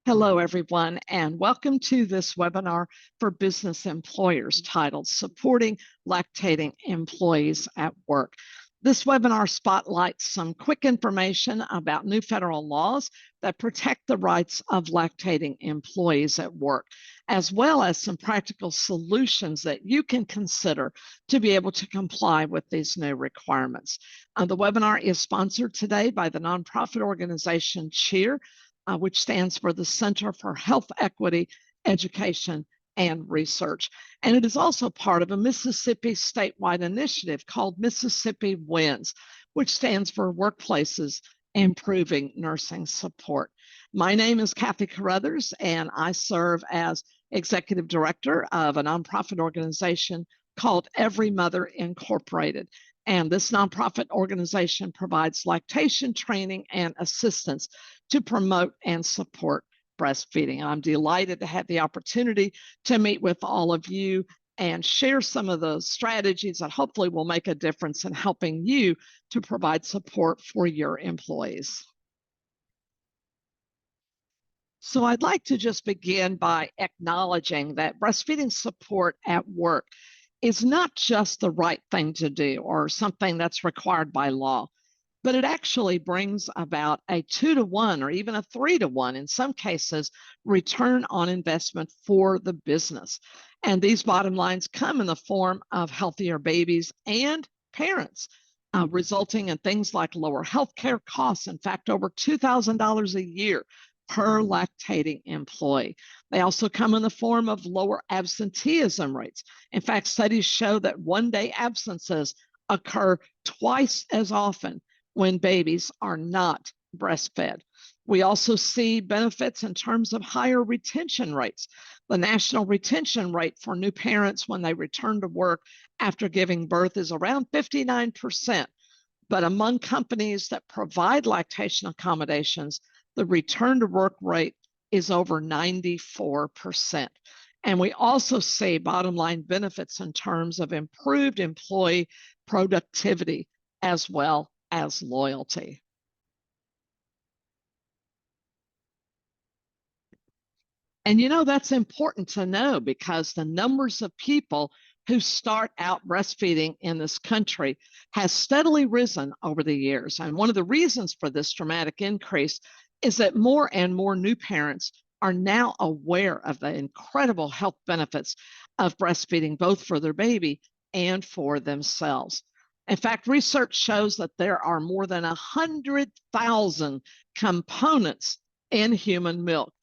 Hello, everyone, and welcome to this webinar for business employers titled Supporting Lactating Employees at Work. This webinar spotlights some quick information about new federal laws that protect the rights of lactating employees at work, as well as some practical solutions that you can consider to be able to comply with these new requirements. The webinar is sponsored today by the nonprofit organization CHEER, which stands for the Center for Health Equity, Education, and Research. And it is also part of a Mississippi statewide initiative called Mississippi Wins, which stands for Workplaces Improving Nursing Support. My name is Kathy Carruthers, and I serve as Executive Director of a nonprofit organization called Every Mother Incorporated. And this nonprofit organization provides lactation training and assistance to promote and support breastfeeding. I'm delighted to have the opportunity to meet with all of you and share some of the strategies that hopefully will make a difference in helping you to provide support for your employees. So I'd like to just begin by acknowledging that breastfeeding support at work is not just the right thing to do or something that's required by law, but it actually brings about a 2-to-1 or even a 3-to-1, in some cases, return on investment for the business. And these bottom lines come in the form of healthier babies and parents, resulting in things like lower healthcare costs. In fact, over $2,000 a year per lactating employee. They also come in the form of lower absenteeism rates. In fact, studies show that one-day absences occur twice as often when babies are not breastfed. We also see benefits in terms of higher retention rates. The national retention rate for new parents when they return to work after giving birth is around 59%. But among companies that provide lactation accommodations, the return to work rate is over 94%. And we also see bottom line benefits in terms of improved employee productivity as well as loyalty. And you know, that's important to know because the numbers of people who start out breastfeeding in this country has steadily risen over the years. And one of the reasons for this dramatic increase is that more and more new parents are now aware of the incredible health benefits of breastfeeding, both for their baby and for themselves. In fact, research shows that there are more than 100,000 components in human milk.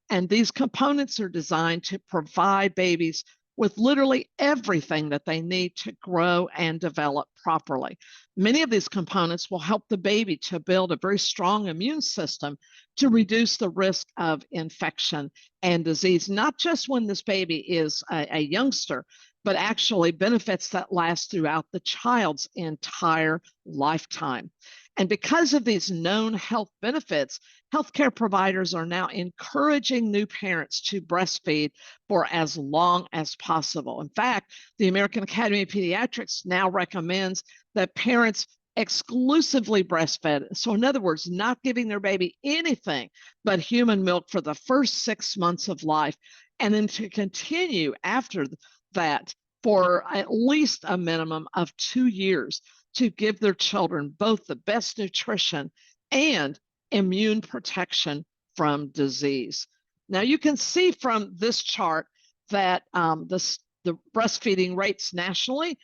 And these components are designed to provide babies with literally everything that they need to grow and develop properly. Many of these components will help the baby to build a very strong immune system to reduce the risk of infection and disease, not just when this baby is a youngster, but actually benefits that last throughout the child's entire lifetime. And because of these known health benefits, healthcare providers are now encouraging new parents to breastfeed for as long as possible. In fact, the American Academy of Pediatrics now recommends that parents exclusively breastfed. So in other words, not giving their baby anything but human milk for the first 6 months of life, and then to continue after that for at least a minimum of 2 years to give their children both the best nutrition and immune protection from disease. Now you can see from this chart that the breastfeeding rates nationally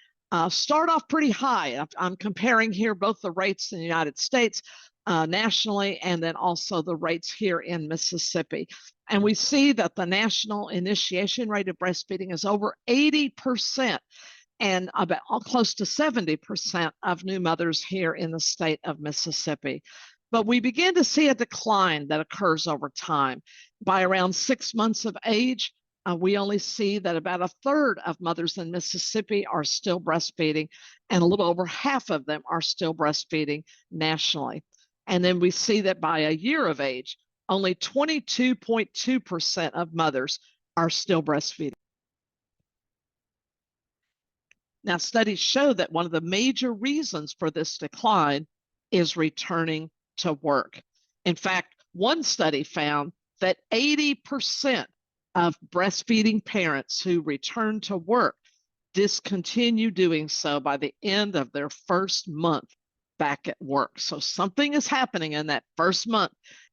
start off pretty high. I'm comparing here both the rates in the United States nationally and then also the rates here in Mississippi. And we see that the national initiation rate of breastfeeding is over 80%. And about close to 70% of new mothers here in the state of Mississippi. But we begin to see a decline that occurs over time. By around 6 months of age, we only see that about a third of mothers in Mississippi are still breastfeeding, and a little over half of them are still breastfeeding nationally. And then we see that by a year of age, only 22.2% of mothers are still breastfeeding. Now, studies show that one of the major reasons for this decline is returning to work. In fact, one study found that 80% of breastfeeding parents who return to work discontinue doing so by the end of their first month back at work. So something is happening in that first month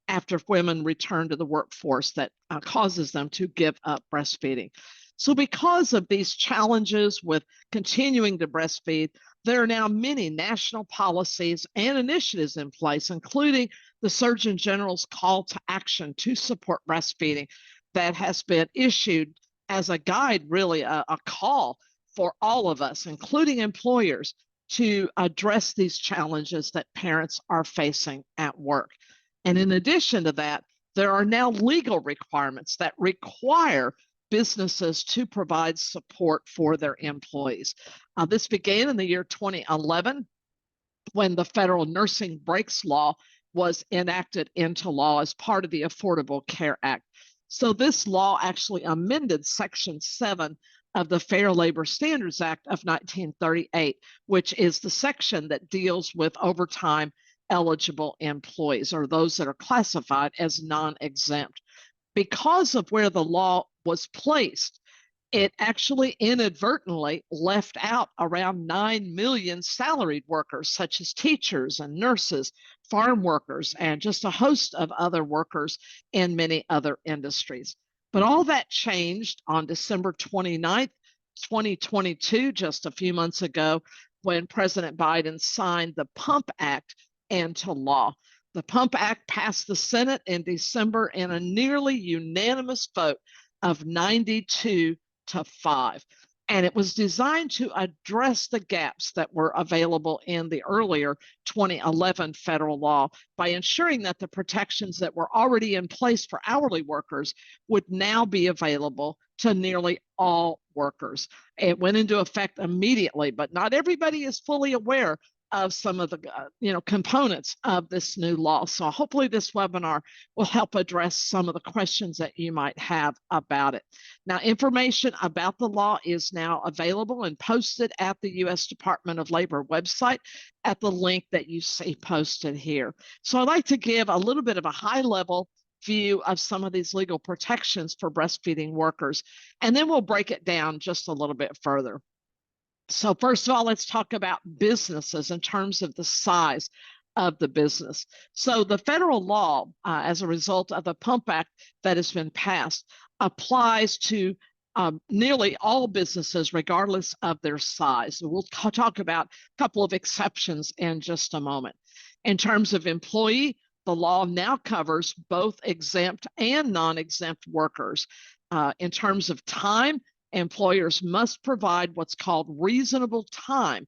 after women return to the workforce that causes them to give up breastfeeding. So, because of these challenges with continuing to breastfeed, there are now many national policies and initiatives in place, including the Surgeon General's call to action to support breastfeeding that has been issued as a guide, really a call for all of us, including employers, to address these challenges that parents are facing at work. And in addition to that, there are now legal requirements that require businesses to provide support for their employees. This began in the year 2011 when the federal nursing breaks law was enacted into law as part of the Affordable Care Act. So this law actually amended Section 7 of the Fair Labor Standards Act of 1938, which is the section that deals with overtime eligible employees, or those that are classified as non-exempt. Because of where the law was placed, it actually inadvertently left out around 9 million salaried workers, such as teachers and nurses, farm workers, and just a host of other workers in many other industries. But all that changed on December 29th, 2022, just a few months ago, when President Biden signed the PUMP Act into law. The PUMP Act passed the Senate in December in a nearly unanimous vote of 92-5. And it was designed to address the gaps that were available in the earlier 2011 federal law by ensuring that the protections that were already in place for hourly workers would now be available to nearly all workers. It went into effect immediately, but not everybody is fully aware of some of the components of this new law. So hopefully this webinar will help address some of the questions that you might have about it. Now, information about the law is now available and posted at the U.S. Department of Labor website at the link that you see posted here. So I'd like to give a little bit of a high-level view of some of these legal protections for breastfeeding workers, and then we'll break it down just a little bit further. So first of all, let's talk about businesses in terms of the size of the business. So the federal law, as a result of the PUMP Act that has been passed, applies to nearly all businesses, regardless of their size. So we'll talk about a couple of exceptions in just a moment. In terms of employee, the law now covers both exempt and non-exempt workers. In terms of time, employers must provide what's called reasonable time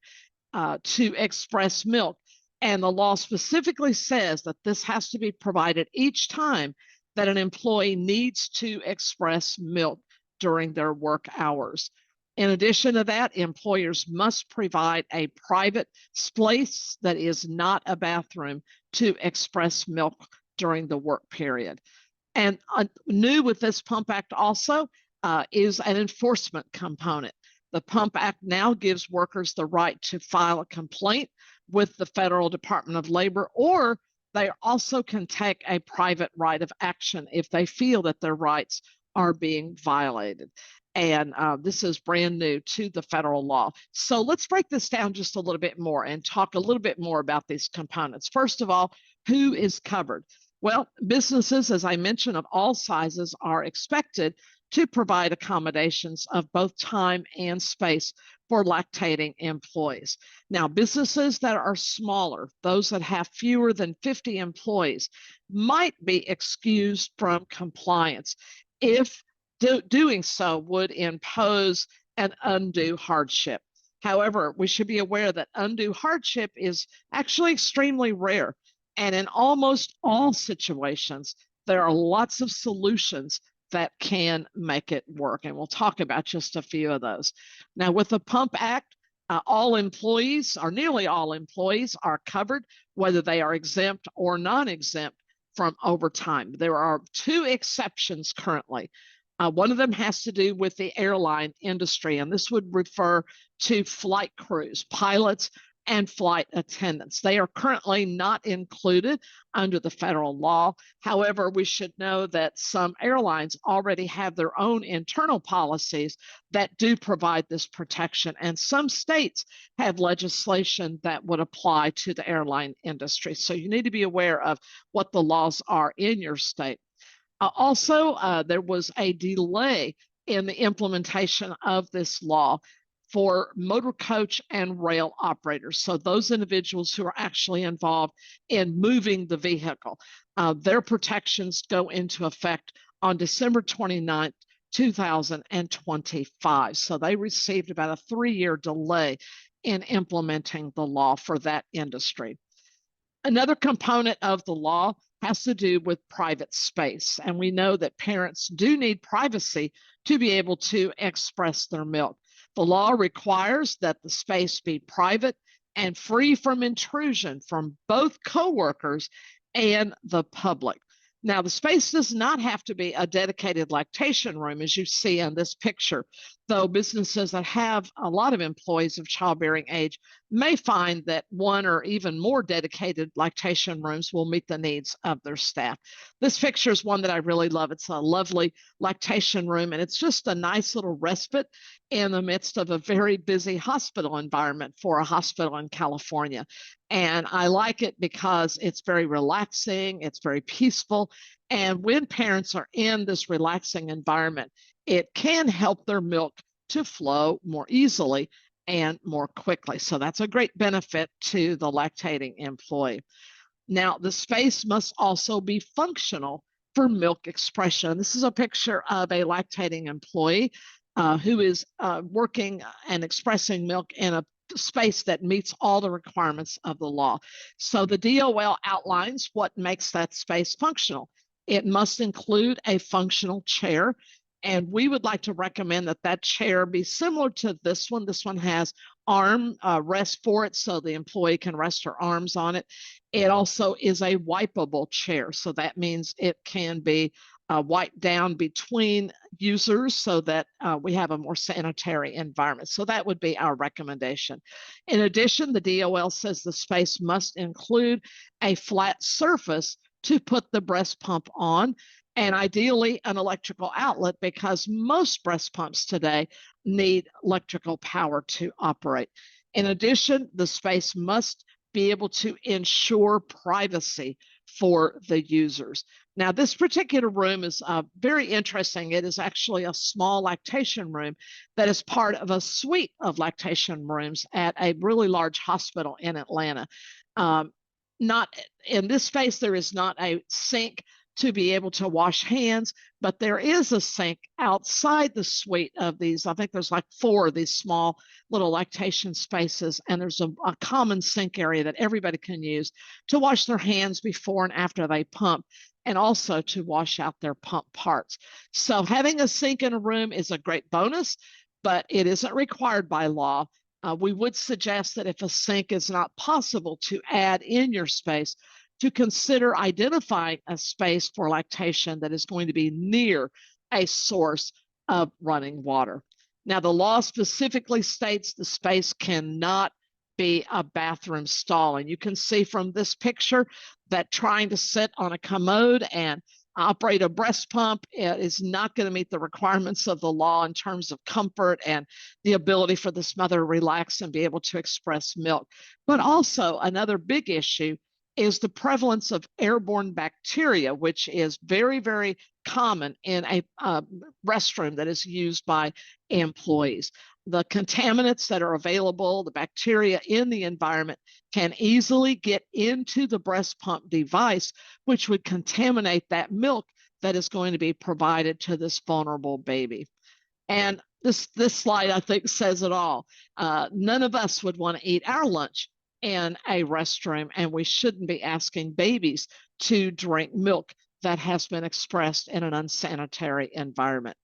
to express milk. And the law specifically says that this has to be provided each time that an employee needs to express milk during their work hours. In addition to that, employers must provide a private space that is not a bathroom to express milk during the work period. And new with this PUMP Act also is an enforcement component. The PUMP Act now gives workers the right to file a complaint with the Federal Department of Labor, or they also can take a private right of action if they feel that their rights are being violated. And this is brand new to the federal law. So let's break this down just a little bit more and talk a little bit more about these components. First of all, who is covered? Well, businesses, as I mentioned, of all sizes are expected to provide accommodations of both time and space for lactating employees. Now, businesses that are smaller, those that have fewer than 50 employees, might be excused from compliance if doing so would impose an undue hardship. However, we should be aware that undue hardship is actually extremely rare. And in almost all situations, there are lots of solutions that can make it work. And we'll talk about just a few of those. Now, with the PUMP Act, all employees, or nearly all employees, are covered, whether they are exempt or non-exempt from overtime. There are two exceptions currently. One of them has to do with the airline industry, and this would refer to flight crews, pilots, and flight attendants. They are currently not included under the federal law. However, we should know that some airlines already have their own internal policies that do provide this protection, and some states have legislation that would apply to the airline industry. So you need to be aware of what the laws are in your state. Also, there was a delay in the implementation of this law for motor coach and rail operators. So those individuals who are actually involved in moving the vehicle, their protections go into effect on December 29th, 2025. So they received about a 3-year delay in implementing the law for that industry. Another component of the law has to do with private space. And we know that parents do need privacy to be able to express their milk. The law requires that the space be private and free from intrusion from both coworkers and the public. Now, the space does not have to be a dedicated lactation room, as you see in this picture, though businesses that have a lot of employees of childbearing age may find that one or even more dedicated lactation rooms will meet the needs of their staff. This picture is one that I really love. It's a lovely lactation room, and it's just a nice little respite in the midst of a very busy hospital environment for a hospital in California. And I like it because it's very relaxing, it's very peaceful. And when parents are in this relaxing environment, it can help their milk to flow more easily and more quickly. So that's a great benefit to the lactating employee. Now, the space must also be functional for milk expression. This is a picture of a lactating employee who is working and expressing milk in a space that meets all the requirements of the law. So the DOL outlines what makes that space functional. It must include a functional chair, and we would like to recommend that that chair be similar to this one. This one has arm rest for it, so the employee can rest her arms on it. It also is a wipeable chair, so that means it can be wiped down between users so that we have a more sanitary environment. So that would be our recommendation. In addition, the DOL says the space must include a flat surface to put the breast pump on, and ideally an electrical outlet, because most breast pumps today need electrical power to operate. In addition, the space must be able to ensure privacy for the users. Now, this particular room is very interesting. It is actually a small lactation room that is part of a suite of lactation rooms at a really large hospital in Atlanta. Not in this space, there is not a sink to be able to wash hands, but there is a sink outside the suite of these. I think there's like 4 of these small little lactation spaces, and there's a common sink area that everybody can use to wash their hands before and after they pump, and also to wash out their pump parts. So having a sink in a room is a great bonus, but it isn't required by law. We would suggest that if a sink is not possible to add in your space, to consider identifying a space for lactation that is going to be near a source of running water. Now, the law specifically states the space cannot be a bathroom stall. And you can see from this picture that trying to sit on a commode and operate a breast pump is not going to meet the requirements of the law in terms of comfort and the ability for this mother to relax and be able to express milk. But also another big issue is the prevalence of airborne bacteria, which is very, very common in a restroom that is used by employees. The contaminants that are available, the bacteria in the environment, can easily get into the breast pump device, which would contaminate that milk that is going to be provided to this vulnerable baby. And this slide, I think, says it all. None of us would want to eat our lunch in a restroom, and we shouldn't be asking babies to drink milk that has been expressed in an unsanitary environment.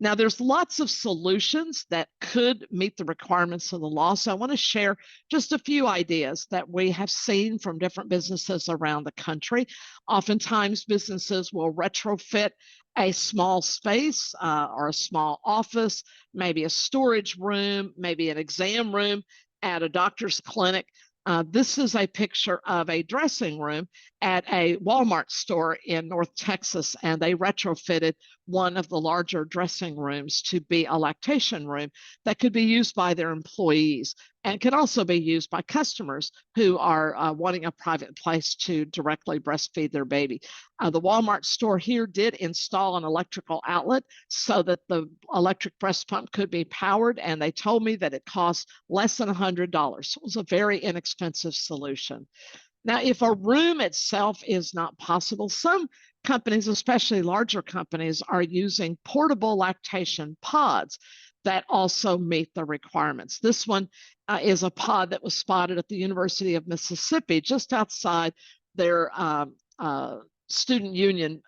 Now, there's lots of solutions that could meet the requirements of the law. So I want to share just a few ideas that we have seen from different businesses around the country. Oftentimes, businesses will retrofit a small space or a small office, maybe a storage room, maybe an exam room, at a doctor's clinic. This is a picture of a dressing room at a Walmart store in North Texas, and they retrofitted one of the larger dressing rooms to be a lactation room that could be used by their employees and can also be used by customers who are wanting a private place to directly breastfeed their baby. The Walmart store here did install an electrical outlet so that the electric breast pump could be powered, and they told me that it cost less than $100. So it was a very inexpensive solution. Now, if a room itself is not possible, some companies, especially larger companies, are using portable lactation pods that also meet the requirements. This one is a pod that was spotted at the University of Mississippi, just outside their student union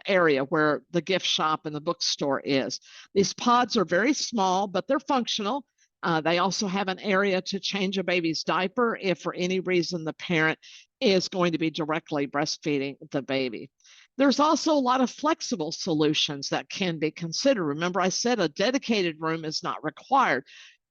area where the gift shop and the bookstore is. These pods are very small, but they're functional. They also have an area to change a baby's diaper if for any reason the parent is going to be directly breastfeeding the baby. There's also a lot of flexible solutions that can be considered. Remember, I said a dedicated room is not required,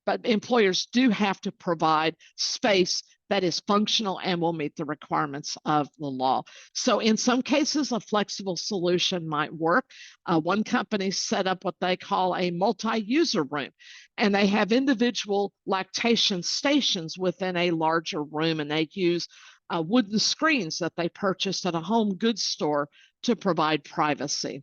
but employers do have to provide space that is functional and will meet the requirements of the law. So in some cases, a flexible solution might work. One company set up what they call a multi-user room, and they have individual lactation stations within a larger room, and they use wooden screens that they purchased at a home goods store to provide privacy.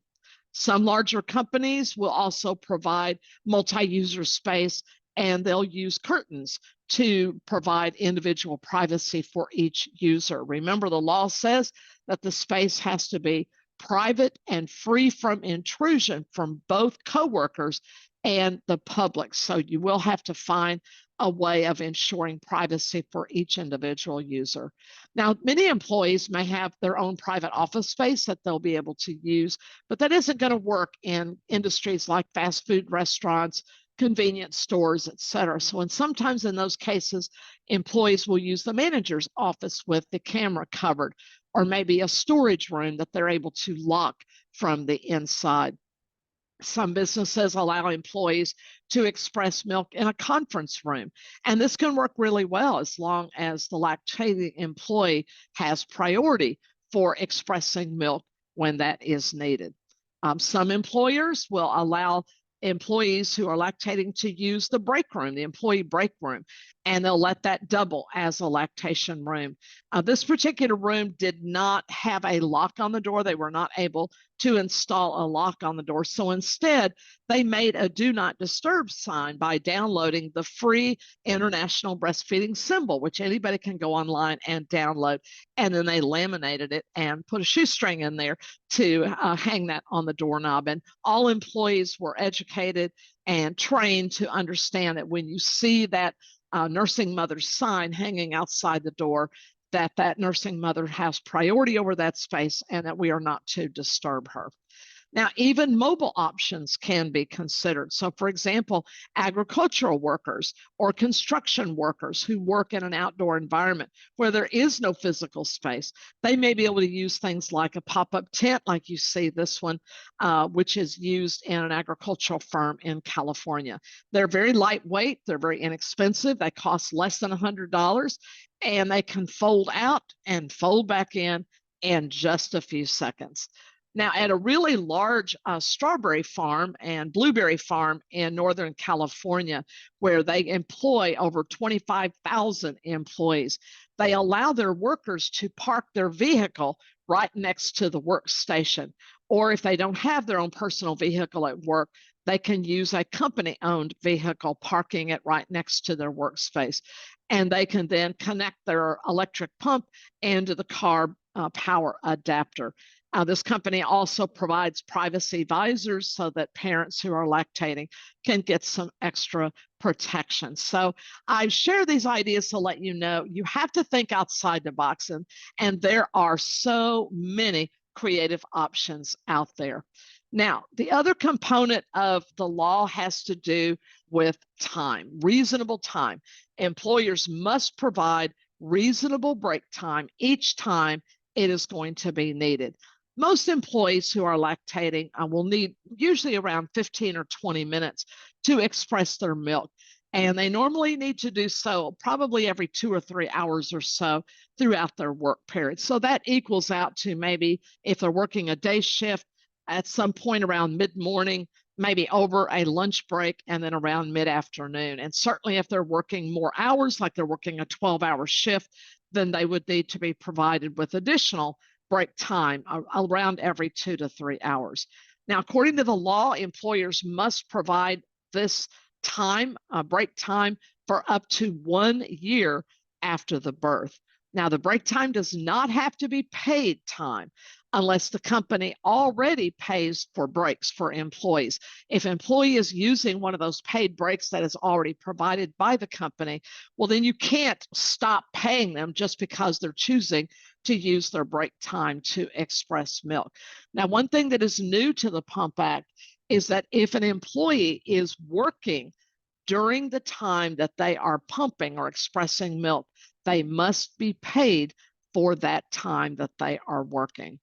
Some larger companies will also provide multi-user space, and they'll use curtains to provide individual privacy for each user. Remember, the law says that the space has to be private and free from intrusion from both coworkers and the public. So you will have to find a way of ensuring privacy for each individual user. Now, many employees may have their own private office space that they'll be able to use, but that isn't going to work in industries like fast food restaurants, convenience stores, et cetera. So, and sometimes in those cases, employees will use the manager's office with the camera covered, or maybe a storage room that they're able to lock from the inside. Some businesses allow employees to express milk in a conference room, and this can work really well as long as the lactating employee has priority for expressing milk when that is needed. Some employers will allow employees who are lactating to use the break room, the employee break room, and they'll let that double as a lactation room. This particular room did not have a lock on the door. They were not able to install a lock on the door. So instead, they made a do not disturb sign by downloading the free International Breastfeeding symbol, which anybody can go online and download. And then they laminated it and put a shoestring in there to hang that on the doorknob. And all employees were educated and trained to understand that when you see that nursing mother's sign hanging outside the door, that nursing mother has priority over that space and that we are not to disturb her. Now, even mobile options can be considered. So, for example, agricultural workers or construction workers who work in an outdoor environment where there is no physical space, they may be able to use things like a pop-up tent, like you see this one, which is used in an agricultural firm in California. They're very lightweight, they're very inexpensive, they cost less than $100, and they can fold out and fold back in just a few seconds. Now, at a really large strawberry farm and blueberry farm in Northern California, where they employ over 25,000 employees, they allow their workers to park their vehicle right next to the workstation. Or if they don't have their own personal vehicle at work, they can use a company-owned vehicle, parking it right next to their workspace. And they can then connect their electric pump into the car power adapter. This company also provides privacy visors so that parents who are lactating can get some extra protection. So I share these ideas to let you know you have to think outside the box, and there are so many creative options out there. Now, the other component of the law has to do with time, reasonable time. Employers must provide reasonable break time each time it is going to be needed. Most employees who are lactating will need usually around 15 or 20 minutes to express their milk. And they normally need to do so probably every 2 or 3 hours or so throughout their work period. So that equals out to maybe if they're working a day shift at some point around mid morning, maybe over a lunch break, and then around mid afternoon. And certainly if they're working more hours, like they're working a 12-hour shift, then they would need to be provided with additional break time around every 2 to 3 hours. Now, according to the law, employers must provide this time, break time, for up to 1 year after the birth. Now, the break time does not have to be paid time unless the company already pays for breaks for employees. If an employee is using one of those paid breaks that is already provided by the company, well, then you can't stop paying them just because they're choosing to use their break time to express milk. Now, one thing that is new to the Pump Act is that if an employee is working during the time that they are pumping or expressing milk, they must be paid for that time that they are working.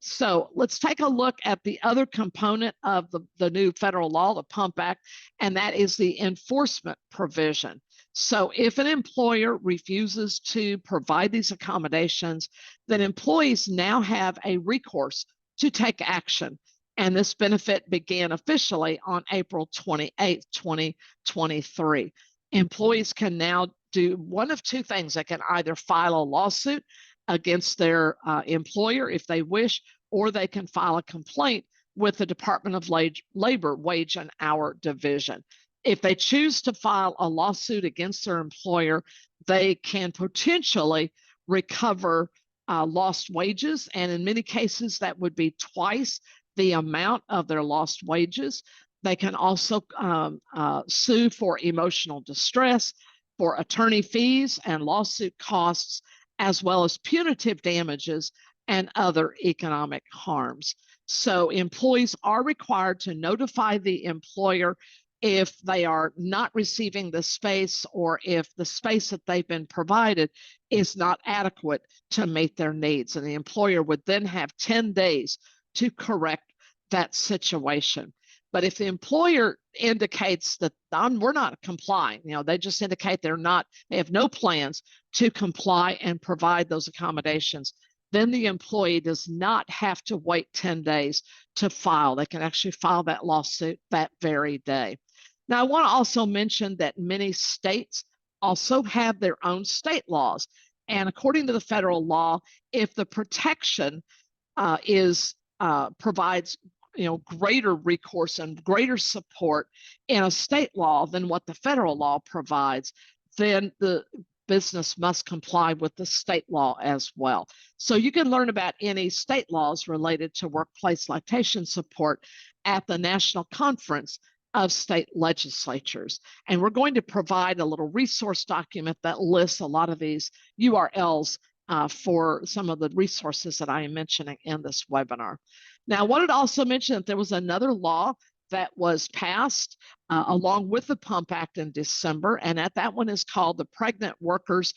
So let's take a look at the other component of the new federal law, the Pump Act, and that is the enforcement provision. So if an employer refuses to provide these accommodations, then employees now have a recourse to take action. And this benefit began officially on April 28th, 2023. Employees can now do one of two things. They can either file a lawsuit against their employer if they wish, or they can file a complaint with the Department of Labor Wage and Hour Division. If they choose to file a lawsuit against their employer, they can potentially recover lost wages, and in many cases that would be twice the amount of their lost wages. They can also sue for emotional distress, for attorney fees and lawsuit costs, as well as punitive damages and other economic harms. So employees are required to notify the employer if they are not receiving the space, or if the space that they've been provided is not adequate to meet their needs. And the employer would then have 10 days to correct that situation. But if the employer indicates that we're not complying, they just indicate they have no plans to comply and provide those accommodations, then the employee does not have to wait 10 days to file. They can actually file that lawsuit that very day. Now, I want to also mention that many states also have their own state laws. And according to the federal law, if the protection provides greater recourse and greater support in a state law than what the federal law provides, then the business must comply with the state law as well. So you can learn about any state laws related to workplace lactation support at the National Conference of State Legislatures. And we're going to provide a little resource document that lists a lot of these URLs for some of the resources that I am mentioning in this webinar. Now, I wanted to also mention that there was another law that was passed along with the Pump Act in December, and that one is called the Pregnant Workers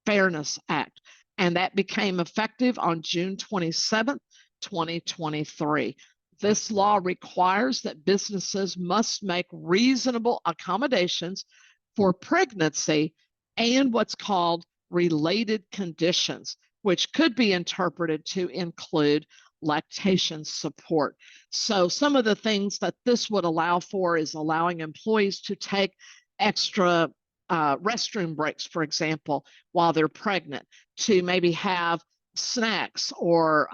Fairness Act, and that became effective on June 27th, 2023. This law requires that businesses must make reasonable accommodations for pregnancy and what's called related conditions, which could be interpreted to include lactation support. So some of the things that this would allow for is allowing employees to take extra restroom breaks, for example, while they're pregnant, to maybe have snacks or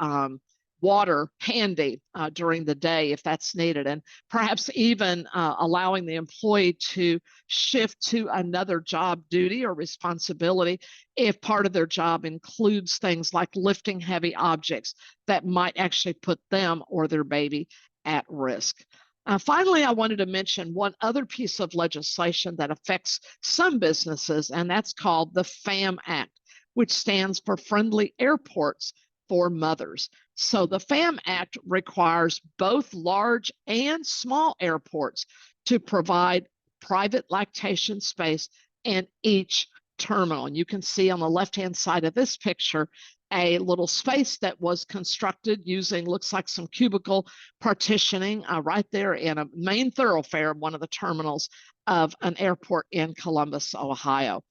water handy during the day if that's needed, and perhaps even allowing the employee to shift to another job duty or responsibility if part of their job includes things like lifting heavy objects that might actually put them or their baby at risk. Finally, I wanted to mention one other piece of legislation that affects some businesses, and that's called the FAM Act, which stands for Friendly Airports for Mothers. So the FAM Act requires both large and small airports to provide private lactation space in each terminal. And you can see on the left-hand side of this picture a little space that was constructed using, looks like some cubicle partitioning right there in a main thoroughfare of one of the terminals of an airport in Columbus, Ohio.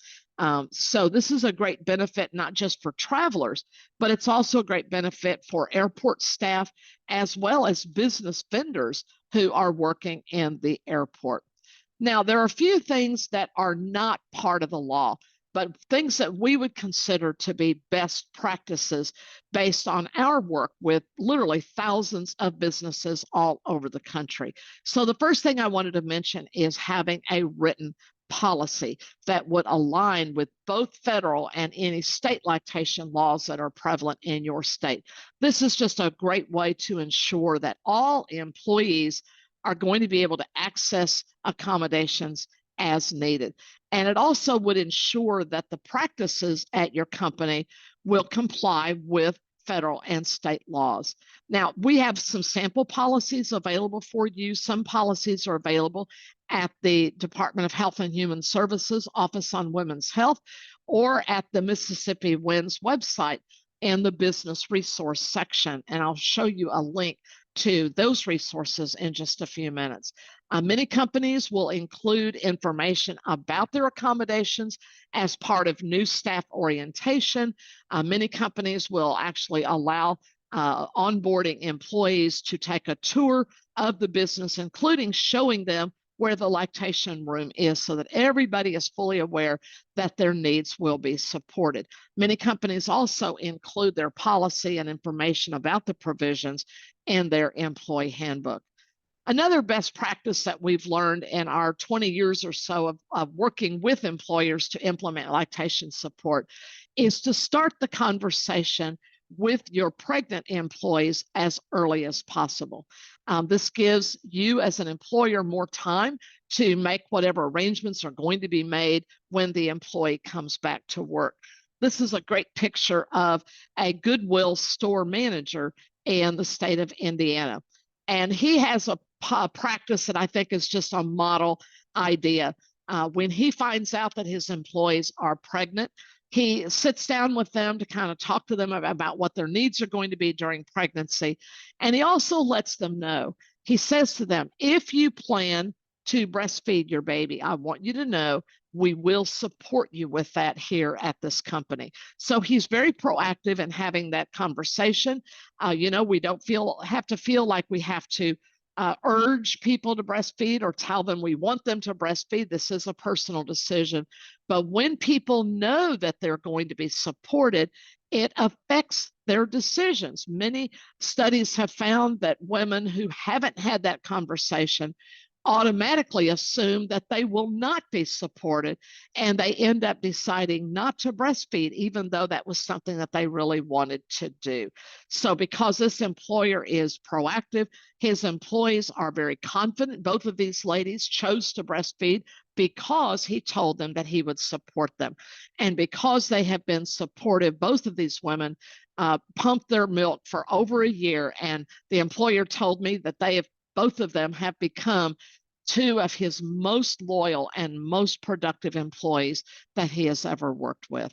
So this is a great benefit, not just for travelers, but it's also a great benefit for airport staff as well as business vendors who are working in the airport. Now, there are a few things that are not part of the law, but things that we would consider to be best practices based on our work with literally thousands of businesses all over the country. So, the first thing I wanted to mention is having a written policy that would align with both federal and any state lactation laws that are prevalent in your state. This is just a great way to ensure that all employees are going to be able to access accommodations as needed. And it also would ensure that the practices at your company will comply with federal and state laws. Now, we have some sample policies available for you. Some policies are available at the Department of Health and Human Services Office on Women's Health or at the Mississippi WINS website in the business resource section. And I'll show you a link to those resources in just a few minutes. Many companies will include information about their accommodations as part of new staff orientation. Many companies will actually allow onboarding employees to take a tour of the business, including showing them where the lactation room is so that everybody is fully aware that their needs will be supported. Many companies also include their policy and information about the provisions in their employee handbook. Another best practice that we've learned in our 20 years or so of working with employers to implement lactation support is to start the conversation with your pregnant employees as early as possible. This gives you as an employer more time to make whatever arrangements are going to be made when the employee comes back to work. This is a great picture of a Goodwill store manager in the state of Indiana. And he has a practice that I think is just a model idea. When he finds out that his employees are pregnant, he sits down with them to kind of talk to them about what their needs are going to be during pregnancy. And he also lets them know, he says to them, if you plan to breastfeed your baby, I want you to know we will support you with that here at this company. So he's very proactive in having that conversation. We don't have to feel like we have to urge people to breastfeed or tell them we want them to breastfeed. This is a personal decision. But when people know that they're going to be supported, it affects their decisions. Many studies have found that women who haven't had that conversation automatically assume that they will not be supported, and they end up deciding not to breastfeed, even though that was something that they really wanted to do. So because this employer is proactive, his employees are very confident. Both of these ladies chose to breastfeed because he told them that he would support them. And because they have been supportive, both of these women pumped their milk for over a year. And the employer told me that both of them have become two of his most loyal and most productive employees that he has ever worked with.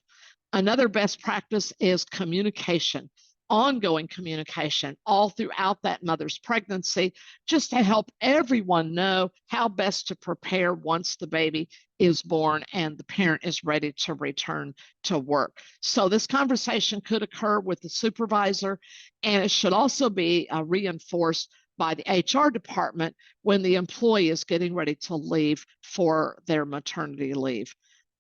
Another best practice is communication, ongoing communication all throughout that mother's pregnancy, just to help everyone know how best to prepare once the baby is born and the parent is ready to return to work. So this conversation could occur with the supervisor, and it should also be reinforced by the HR department when the employee is getting ready to leave for their maternity leave.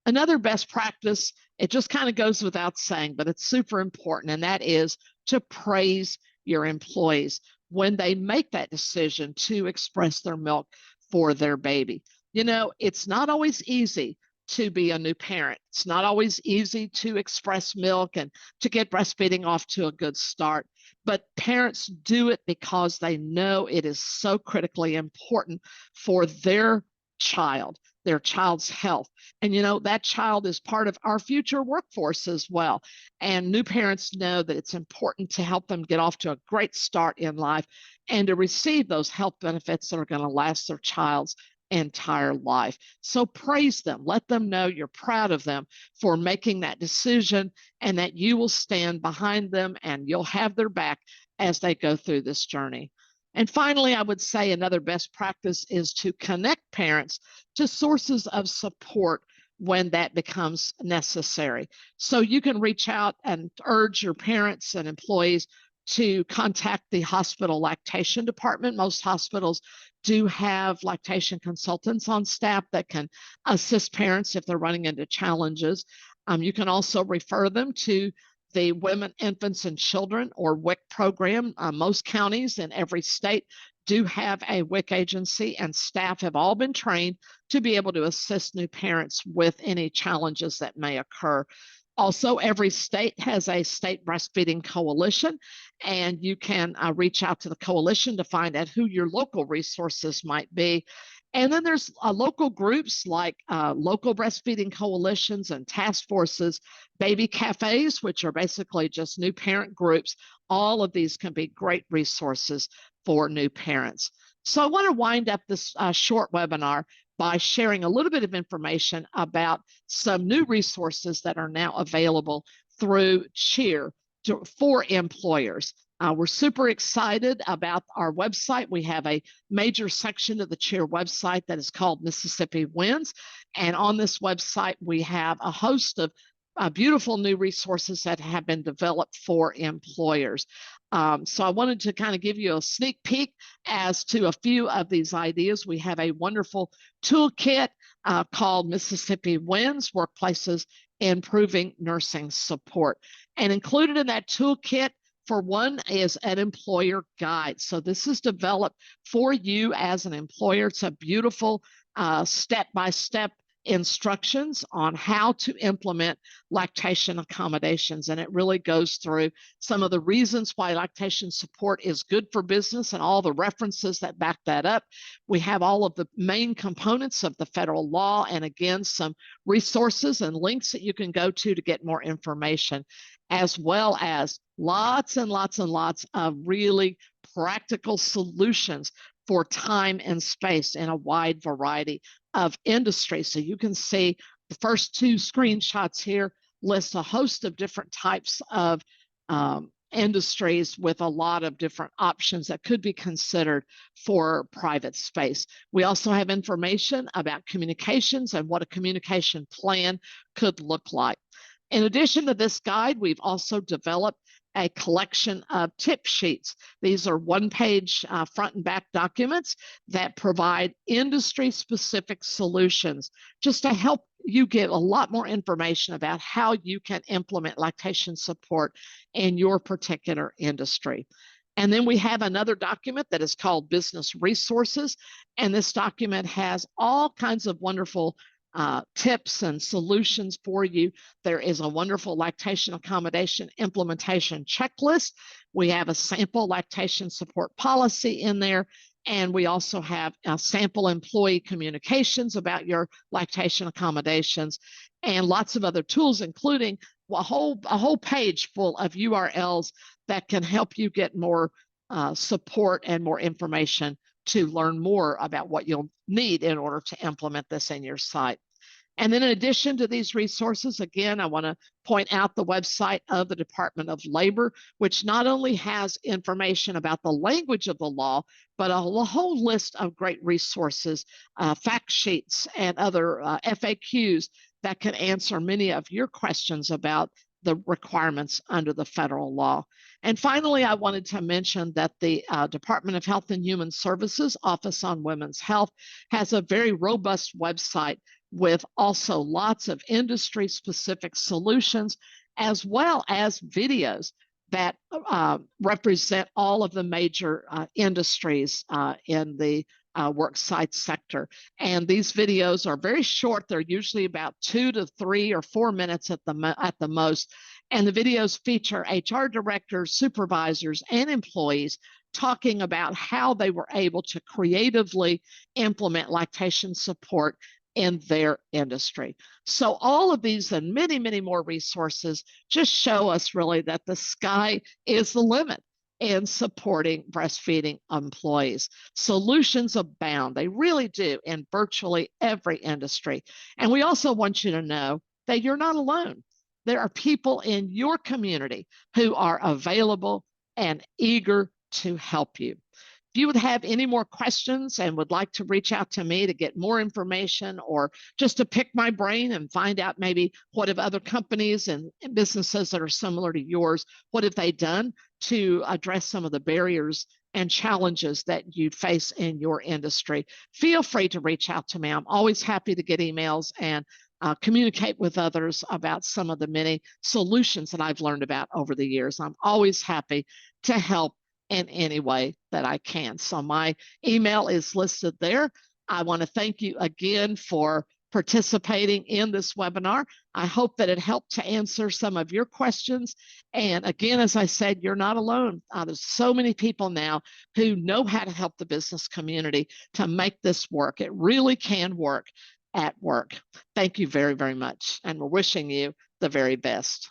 Another best practice, it just kind of goes without saying, but it's super important, and that is to praise your employees when they make that decision to express their milk for their baby. It's not always easy to be a new parent. It's not always easy to express milk and to get breastfeeding off to a good start. But parents do it because they know it is so critically important for their child's health. And that child is part of our future workforce as well. And new parents know that it's important to help them get off to a great start in life and to receive those health benefits that are going to last their child's entire life. So praise them, let them know you're proud of them for making that decision and that you will stand behind them and you'll have their back as they go through this journey. And finally, I would say another best practice is to connect parents to sources of support when that becomes necessary. So you can reach out and urge your parents and employees to contact the hospital lactation department. Most hospitals do have lactation consultants on staff that can assist parents if they're running into challenges. You can also refer them to the Women, Infants, and Children, or WIC program. Most counties in every state do have a WIC agency, and staff have all been trained to be able to assist new parents with any challenges that may occur. Also, every state has a state breastfeeding coalition, and you can reach out to the coalition to find out who your local resources might be. And then there's local groups like local breastfeeding coalitions and task forces, baby cafes, which are basically just new parent groups. All of these can be great resources for new parents. So I want to wind up this short webinar by sharing a little bit of information about some new resources that are now available through CHEER for employers. We're super excited about our website. We have a major section of the CHEER website that is called Mississippi Wins. And on this website, we have a host of beautiful new resources that have been developed for employers. So I wanted to kind of give you a sneak peek as to a few of these ideas. We have a wonderful toolkit called Mississippi Wins, Workplaces Improving Nursing Support. And included in that toolkit, for one, is an employer guide. So this is developed for you as an employer. It's a beautiful step-by-step instructions on how to implement lactation accommodations. And it really goes through some of the reasons why lactation support is good for business and all the references that back that up. We have all of the main components of the federal law, and again, some resources and links that you can go to get more information, as well as lots and lots and lots of really practical solutions for time and space in a wide variety of industries. So you can see the first two screenshots here list a host of different types of industries with a lot of different options that could be considered for private space. We also have information about communications and what a communication plan could look like. In addition to this guide, we've also developed a collection of tip sheets. These are one-page front and back documents that provide industry-specific solutions just to help you get a lot more information about how you can implement lactation support in your particular industry. And then we have another document that is called Business Resources, and this document has all kinds of wonderful tips and solutions for you. There is a wonderful lactation accommodation implementation checklist. We have a sample lactation support policy in there, and we also have sample employee communications about your lactation accommodations, and lots of other tools, including a whole page full of URLs that can help you get more support and more information to learn more about what you'll need in order to implement this in your site. And then in addition to these resources, again, I want to point out the website of the Department of Labor, which not only has information about the language of the law, but a whole list of great resources, fact sheets, and other FAQs that can answer many of your questions about the requirements under the federal law. And finally, I wanted to mention that the Department of Health and Human Services Office on Women's Health has a very robust website with also lots of industry-specific solutions, as well as videos that represent all of the major industries in the worksite sector. And these videos are very short. They're usually about 2 to 3 or 4 minutes at the most. And the videos feature HR directors, supervisors, and employees talking about how they were able to creatively implement lactation support in their industry. So all of these and many, many more resources just show us really that the sky is the limit in supporting breastfeeding employees. Solutions abound. They really do in virtually every industry. And we also want you to know that you're not alone. There are people in your community who are available and eager to help you. If you would have any more questions and would like to reach out to me to get more information or just to pick my brain and find out maybe what have other companies and businesses that are similar to yours, what have they done to address some of the barriers and challenges that you face in your industry, feel free to reach out to me. I'm always happy to get emails and communicate with others about some of the many solutions that I've learned about over the years. I'm always happy to help in any way that I can. So my email is listed there. I want to thank you again for participating in this webinar. I hope that it helped to answer some of your questions. And again, as I said, you're not alone. There's so many people now who know how to help the business community to make this work. It really can work at work. Thank you very, very much. And we're wishing you the very best.